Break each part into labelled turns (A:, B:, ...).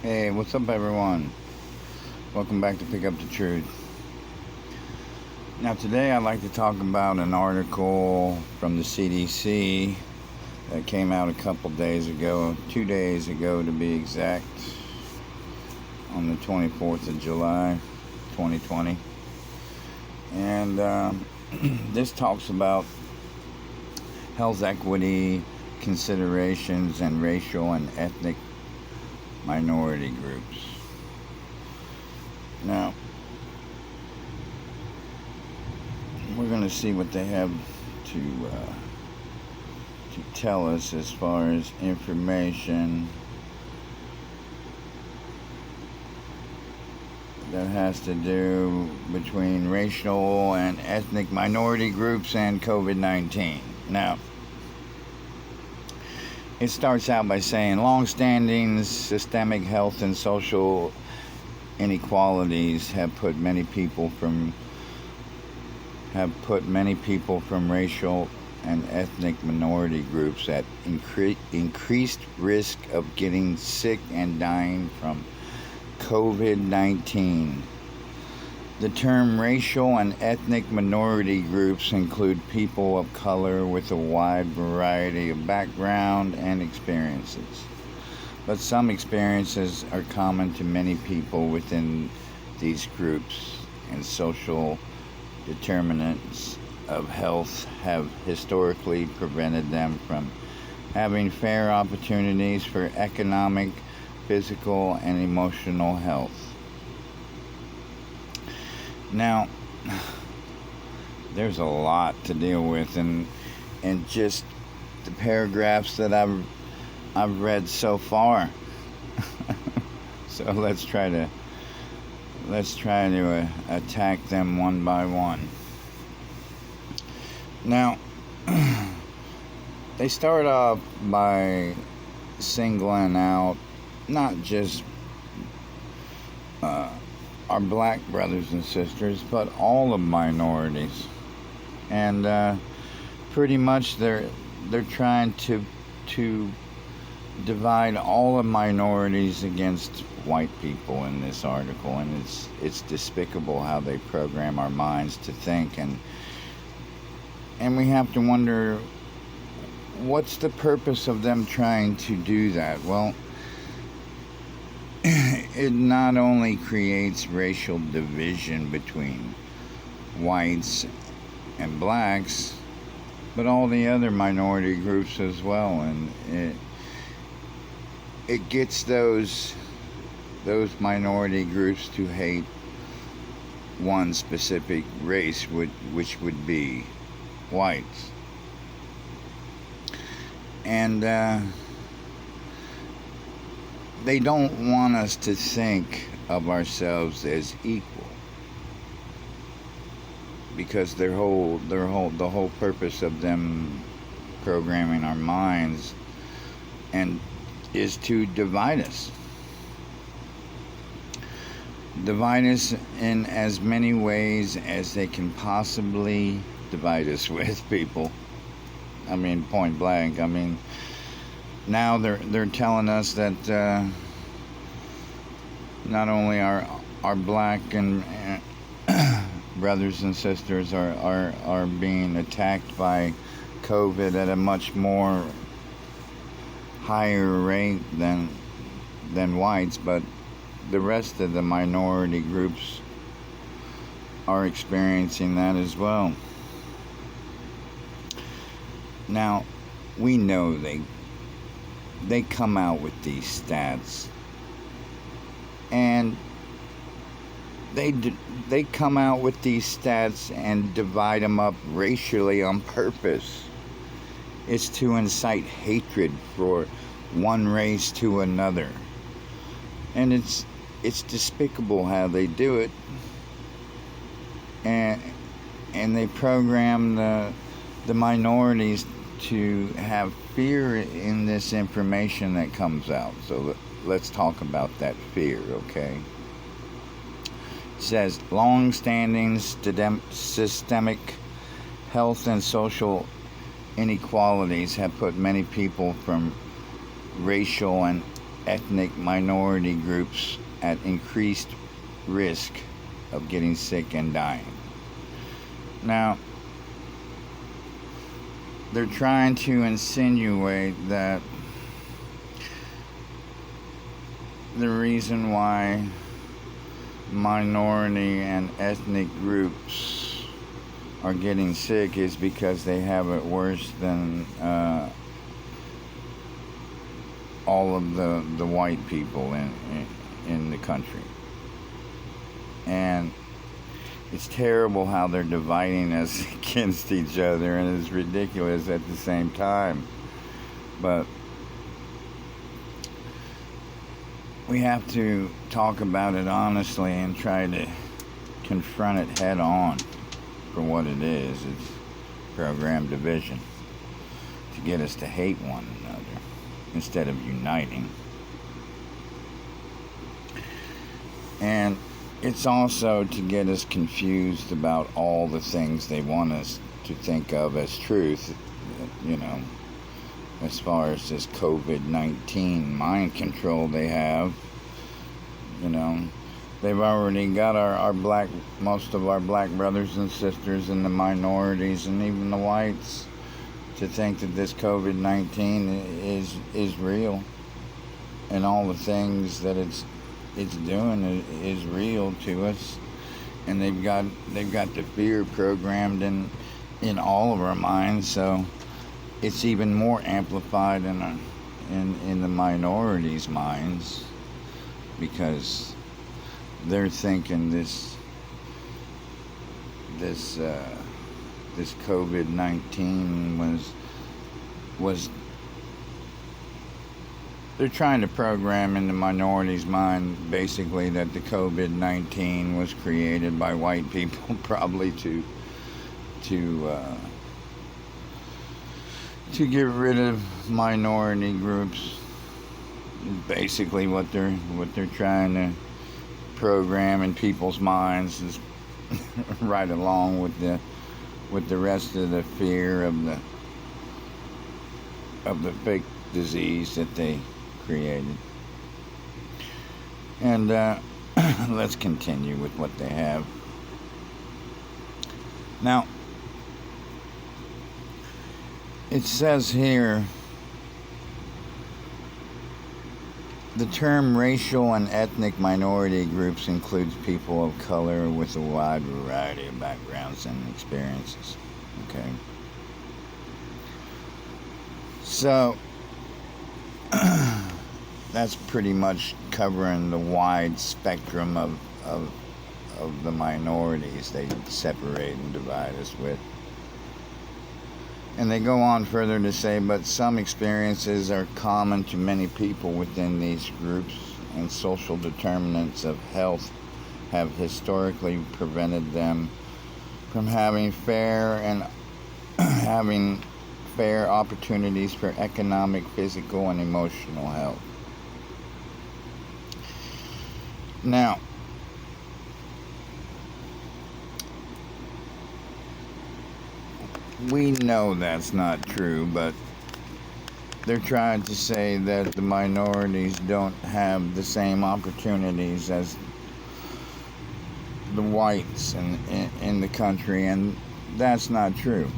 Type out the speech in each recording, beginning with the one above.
A: Hey, what's up, everyone? Welcome back to Pick Up the Truth. Now, today I'd like to talk about an article from the CDC that came out a couple days ago, 2 days ago to be exact, on the 24th of July, 2020. And this talks about health equity considerations and racial and ethnic minority groups. Now, we're going to see what they have to tell us as far as information that has to do between racial and ethnic minority groups and COVID-19. Now, it starts out by saying long-standing systemic health and social inequalities have put many people from racial and ethnic minority groups at increased risk of getting sick and dying from COVID-19. The term racial and ethnic minority groups include people of color with a wide variety of background and experiences. But some experiences are common to many people within these groups, and social determinants of health have historically prevented them from having fair opportunities for economic, physical, and emotional health. Now, there's a lot to deal with, and just the paragraphs that I've read so far. So let's try to attack them one by one. Now, they start off by singling out not just our black brothers and sisters, but all the minorities, and pretty much they're trying to divide all the minorities against white people in this article, and it's despicable how they program our minds to think, and we have to wonder, what's the purpose of them trying to do that? Well, it not only creates racial division between whites and blacks, but all the other minority groups as well, and it gets those minority groups to hate one specific race, which would be whites. And they don't want us to think of ourselves as equal, because the whole purpose of them programming our minds and is to divide us in as many ways as they can possibly divide us with, people. I mean, point blank. I mean, now they're telling us that not only our black and brothers and sisters are being attacked by COVID at a much more higher rate than whites, but the rest of the minority groups are experiencing that as well. Now, we know they come out with these stats, and they come out with these stats and divide them up racially on purpose. It's to incite hatred for one race to another, and it's despicable how they do it, and they program the minorities to have fear in this information that comes out. So let's talk about that fear, okay? It says long-standing systemic health and social inequalities have put many people from racial and ethnic minority groups at increased risk of getting sick and dying. Now, they're trying to insinuate that the reason why minority and ethnic groups are getting sick is because they have it worse than all of the white people in the country. And it's terrible how they're dividing us against each other, and it's ridiculous at the same time. But we have to talk about it honestly and try to confront it head on for what it is. It's program division to get us to hate one another instead of uniting. And it's also to get us confused about all the things they want us to think of as truth, as far as this COVID-19 mind control they have. They've already got most of our black brothers and sisters and the minorities and even the whites to think that this COVID-19 is real, and all the things that it's doing is real to us, and they've got the fear programmed in all of our minds, so it's even more amplified in the minorities' minds, because they're thinking this COVID-19 was they're trying to program in the minorities' mind basically that the COVID-19 was created by white people, probably to get rid of minority groups. Basically what they're trying to program in people's minds is right along with the rest of the fear of the fake disease that they created. And let's continue with what they have. Now, it says here, the term racial and ethnic minority groups includes people of color with a wide variety of backgrounds and experiences. Okay. So, that's pretty much covering the wide spectrum of the minorities they separate and divide us with. And they go on further to say, but some experiences are common to many people within these groups, and social determinants of health have historically prevented them from having fair opportunities for economic, physical, and emotional health. Now, we know that's not true, but they're trying to say that the minorities don't have the same opportunities as the whites in the country, and that's not true.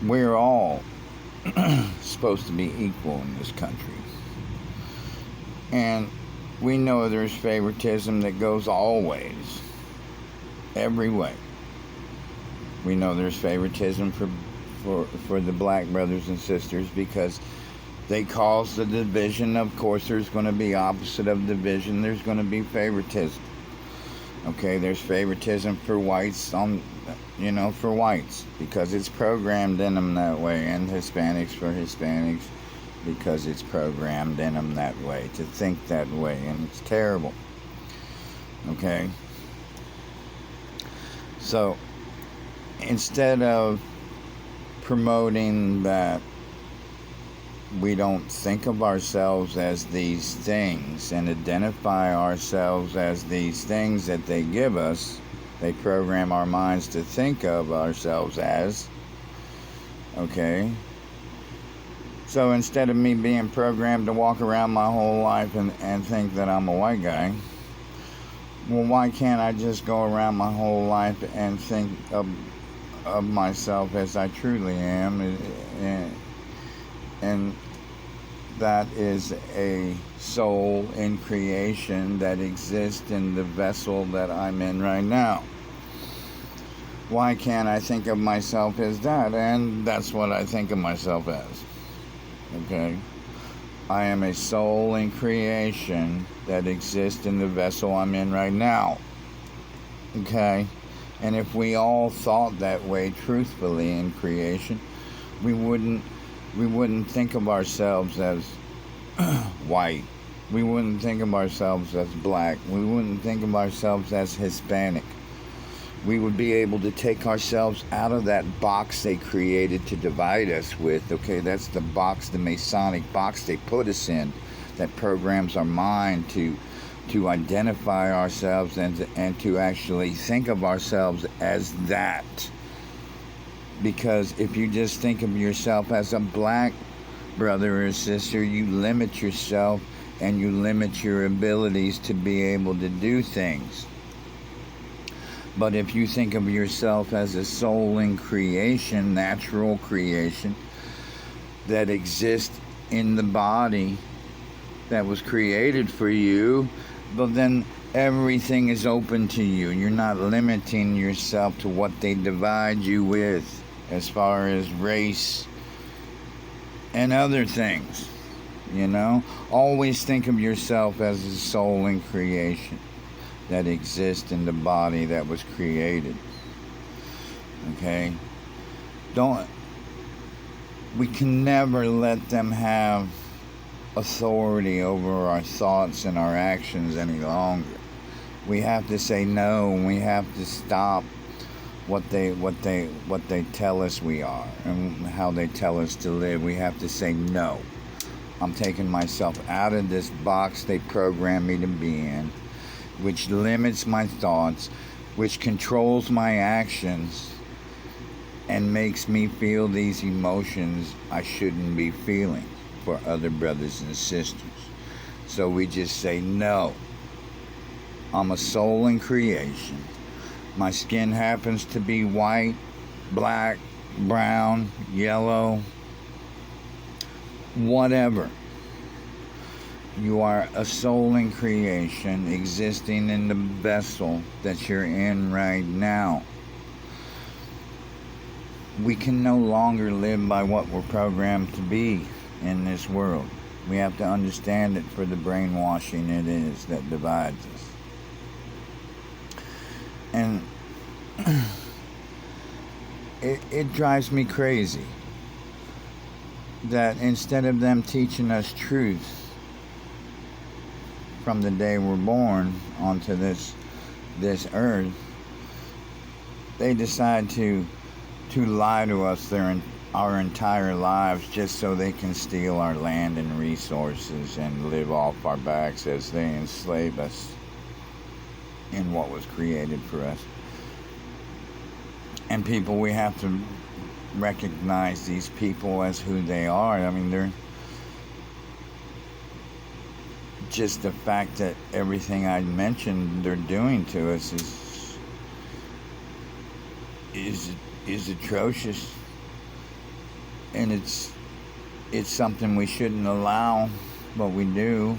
A: We're all supposed to be equal in this country. And we know there's favoritism that goes all ways, every way. We know there's favoritism for the black brothers and sisters because they cause the division. Of course, there's going to be opposite of division. There's going to be favoritism. Okay, there's favoritism for whites for whites because it's programmed in them that way, and Hispanics for Hispanics because it's programmed in them that way, to think that way, and it's terrible. Okay? So, instead of promoting that we don't think of ourselves as these things and identify ourselves as these things that they give us, they program our minds to think of ourselves as, okay? So instead of me being programmed to walk around my whole life and think that I'm a white guy, well, why can't I just go around my whole life and think of myself as I truly am? And that is a soul in creation that exists in the vessel that I'm in right now. Why can't I think of myself as that? And that's what I think of myself as. Okay? I am a soul in creation that exists in the vessel I'm in right now. Okay? And if we all thought that way truthfully in creation, we wouldn't think of ourselves as white. We wouldn't think of ourselves as black. We wouldn't think of ourselves as Hispanic. We would be able to take ourselves out of that box they created to divide us with. Okay, that's the box, the Masonic box they put us in, that programs our mind to identify ourselves and to actually think of ourselves as that. Because if you just think of yourself as a black brother or sister, you limit yourself and you limit your abilities to be able to do things. But if you think of yourself as a soul in creation, natural creation, that exists in the body that was created for you, but then everything is open to you. You're not limiting yourself to what they divide you with as far as race and other things, you know? Always think of yourself as a soul in creation that exists in the body that was created. Okay? We can never let them have authority over our thoughts and our actions any longer. We have to say no, and we have to stop what they tell us we are and how they tell us to live. We have to say no. I'm taking myself out of this box they programmed me to be in, which limits my thoughts, which controls my actions, and makes me feel these emotions I shouldn't be feeling for other brothers and sisters. So we just say, no, I'm a soul in creation. My skin happens to be white, black, brown, yellow, whatever. You are a soul in creation existing in the vessel that you're in right now. We can no longer live by what we're programmed to be in this world. We have to understand it for the brainwashing it is that divides us. And it drives me crazy that instead of them teaching us truth from the day we're born onto this earth, they decide to lie to us our entire lives just so they can steal our land and resources and live off our backs as they enslave us in what was created for us. And people, we have to recognize these people as who they are. I mean, they're just the fact that everything I mentioned they're doing to us is atrocious, and it's something we shouldn't allow, but we do,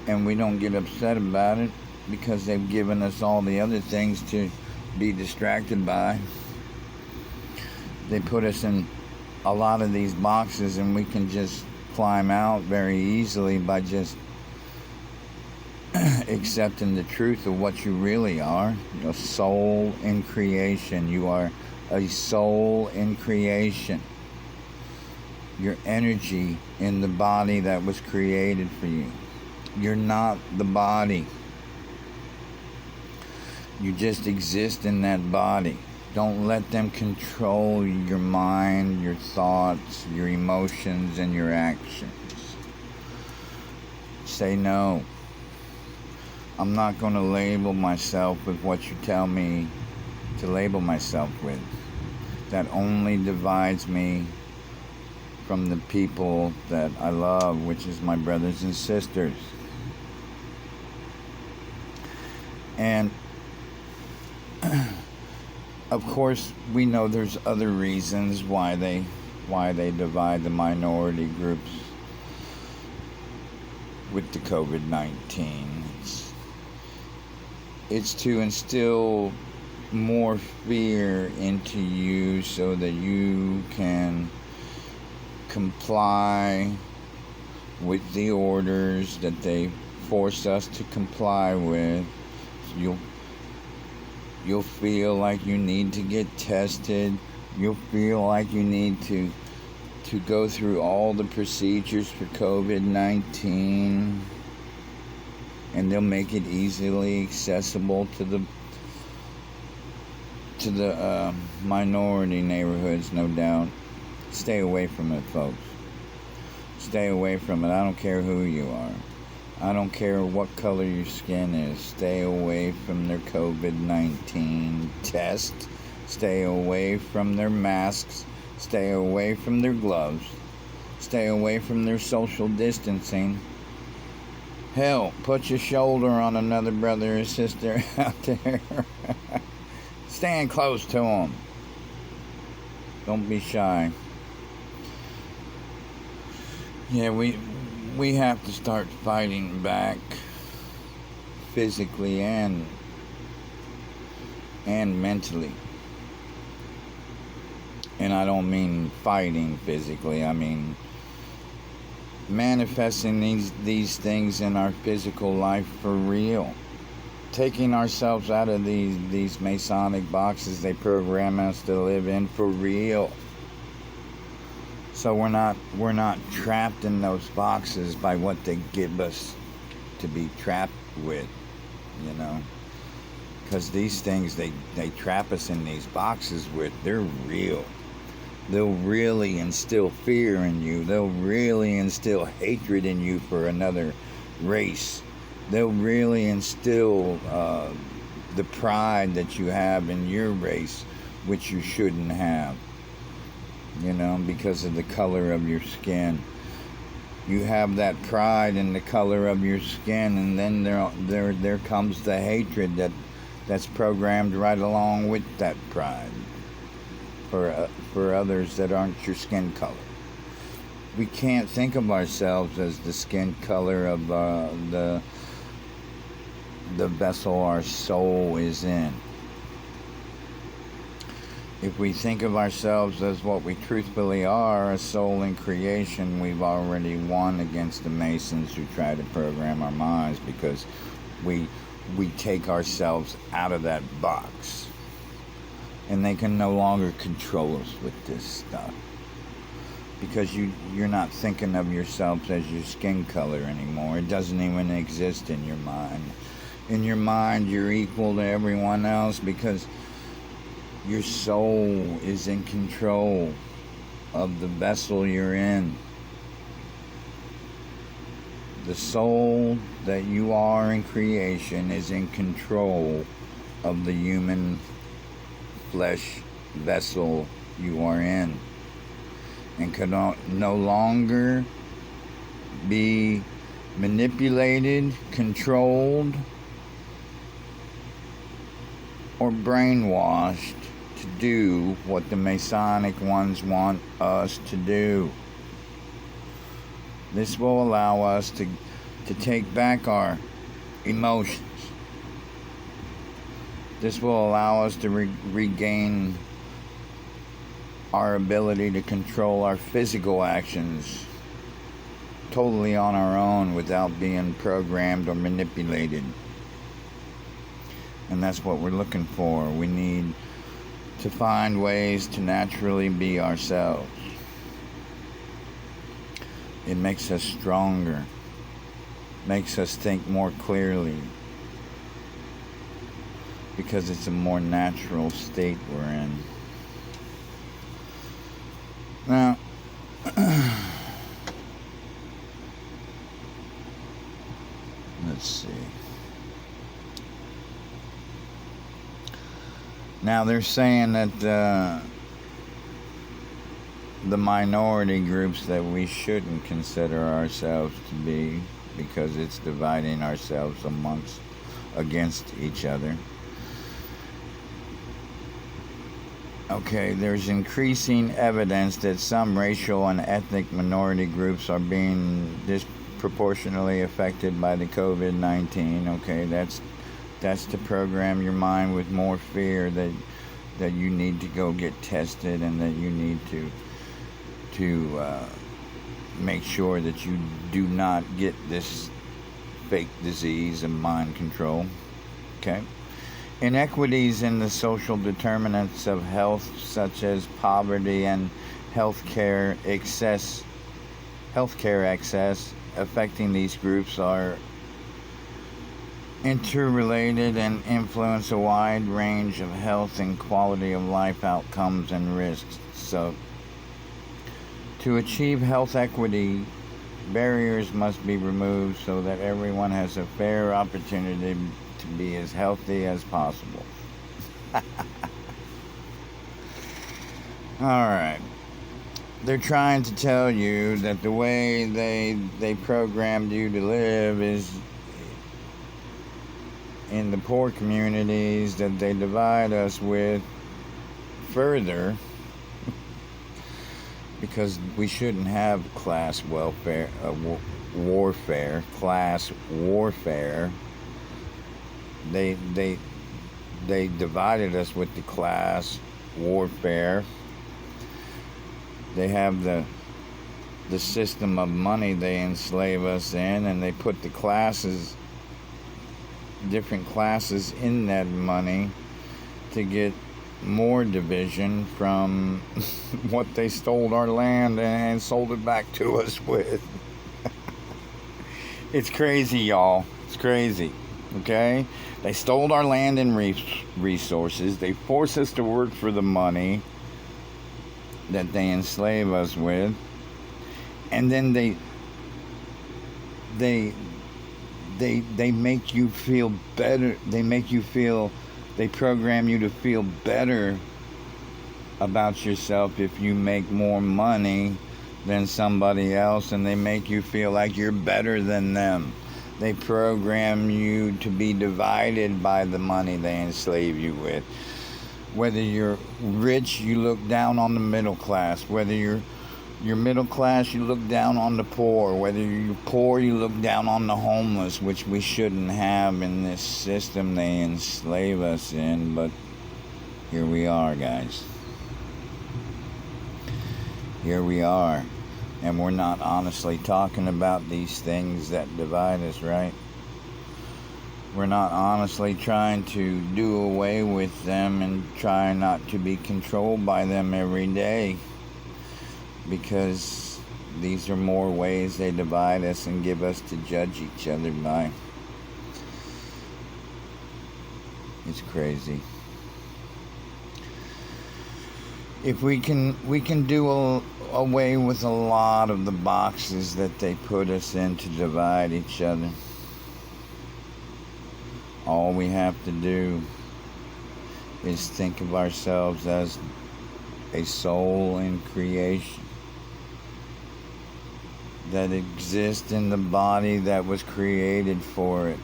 A: and we don't get upset about it because they've given us all the other things to be distracted by. They put us in a lot of these boxes, and we can just climb out very easily by just accepting the truth of what you really are. A soul in creation. You are a soul in creation. Your energy in the body that was created for you. You're not the body. You just exist in that body. Don't let them control your mind, your thoughts, your emotions, and your actions. Say no. I'm not going to label myself with what you tell me to label myself with. That only divides me from the people that I love, which is my brothers and sisters. And of course, we know there's other reasons why they divide the minority groups with the COVID-19. It's to instill more fear into you so that you can comply with the orders that they force us to comply with. You'll feel like you need to get tested. You'll feel like you need to go through all the procedures for COVID-19, and they'll make it easily accessible to the minority neighborhoods, no doubt. Stay away from it, folks. Stay away from it. I don't care who you are. I don't care what color your skin is. Stay away from their COVID-19 test. Stay away from their masks. Stay away from their gloves. Stay away from their social distancing. Hell, put your shoulder on another brother or sister out there. Stand close to them. Don't be shy. Yeah, we have to start fighting back physically and mentally. And I don't mean fighting physically. I mean manifesting these things in our physical life for real. Taking ourselves out of these Masonic boxes they program us to live in for real. So we're not trapped in those boxes by what they give us to be trapped with, you know. Because these things they trap us in these boxes with, they're real. They'll really instill fear in you. They'll really instill hatred in you for another race. They'll really instill the pride that you have in your race, which you shouldn't have. You know, because of the color of your skin. You have that pride in the color of your skin, and then there comes the hatred that's programmed right along with that pride for others that aren't your skin color. We can't think of ourselves as the skin color of the vessel our soul is in. If we think of ourselves as what we truthfully are, a soul in creation, we've already won against the Masons who try to program our minds, because we take ourselves out of that box. And they can no longer control us with this stuff. Because you're not thinking of yourself as your skin color anymore. It doesn't even exist in your mind. In your mind, you're equal to everyone else, because your soul is in control of the vessel you're in. The soul that you are in creation is in control of the human flesh vessel you are in, and can no longer be manipulated, controlled, or brainwashed to do what the Masonic ones want us to do. This will allow us to take back our emotions. This will allow us to regain our ability to control our physical actions totally on our own without being programmed or manipulated. And that's what we're looking for. We need to find ways to naturally be ourselves. It makes us stronger, makes us think more clearly, because it's a more natural state we're in. Now, let's see. Now they're saying that the minority groups that we shouldn't consider ourselves to be, because it's dividing ourselves against each other. Okay, there's increasing evidence that some racial and ethnic minority groups are being disproportionately affected by the COVID-19. Okay, that's to program your mind with more fear that you need to go get tested, and that you need to make sure that you do not get this fake disease of mind control. Okay. Inequities in the social determinants of health, such as poverty and healthcare access, affecting these groups are interrelated and influence a wide range of health and quality of life outcomes and risks. So, to achieve health equity, barriers must be removed so that everyone has a fair opportunity to be as healthy as possible. Alright. They're trying to tell you that the way they programmed you to live is in the poor communities that they divide us with further, because we shouldn't have class warfare. They divided us with the class warfare. They have the system of money they enslave us in, and they put the different classes in that money to get more division from what they stole our land and sold it back to us with. It's crazy, y'all. It's crazy. Okay? They stole our land and resources. They force us to work for the money that they enslave us with. And then they make you feel better. They program you to feel better about yourself if you make more money than somebody else, and they make you feel like you're better than them. They program you to be divided by the money they enslave you with. Whether you're rich, you look down on the middle class. Whether you're middle class, you look down on the poor. Whether you're poor, you look down on the homeless, which we shouldn't have in this system they enslave us in. But here we are, guys. Here we are. And we're not honestly talking about these things that divide us, right? We're not honestly trying to do away with them and try not to be controlled by them every day, because these are more ways they divide us and give us to judge each other by. It's crazy. If we can do away with a lot of the boxes that they put us in to divide each other. All we have to do is think of ourselves as a soul in creation that exists in the body that was created for it.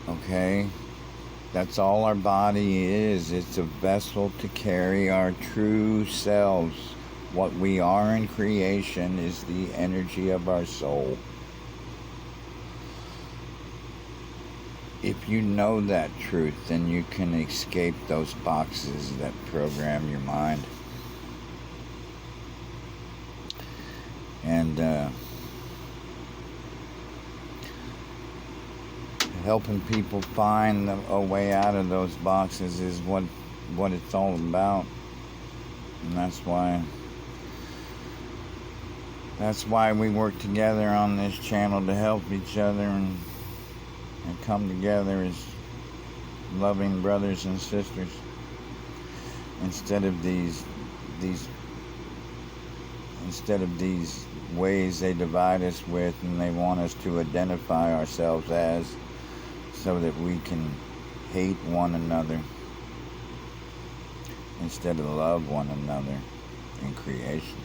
A: Okay? That's all our body is. It's a vessel to carry our true selves. What we are in creation is the energy of our soul. If you know that truth, then you can escape those boxes that program your mind. And helping people find a way out of those boxes is what it's all about. And that's why we work together on this channel, to help each other and come together as loving brothers and sisters, instead of these ways they divide us with, and they want us to identify ourselves as, so that we can hate one another. instead of love one another in creation.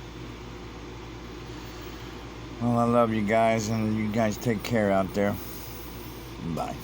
A: Well, I love you guys, and you guys take care out there. Bye.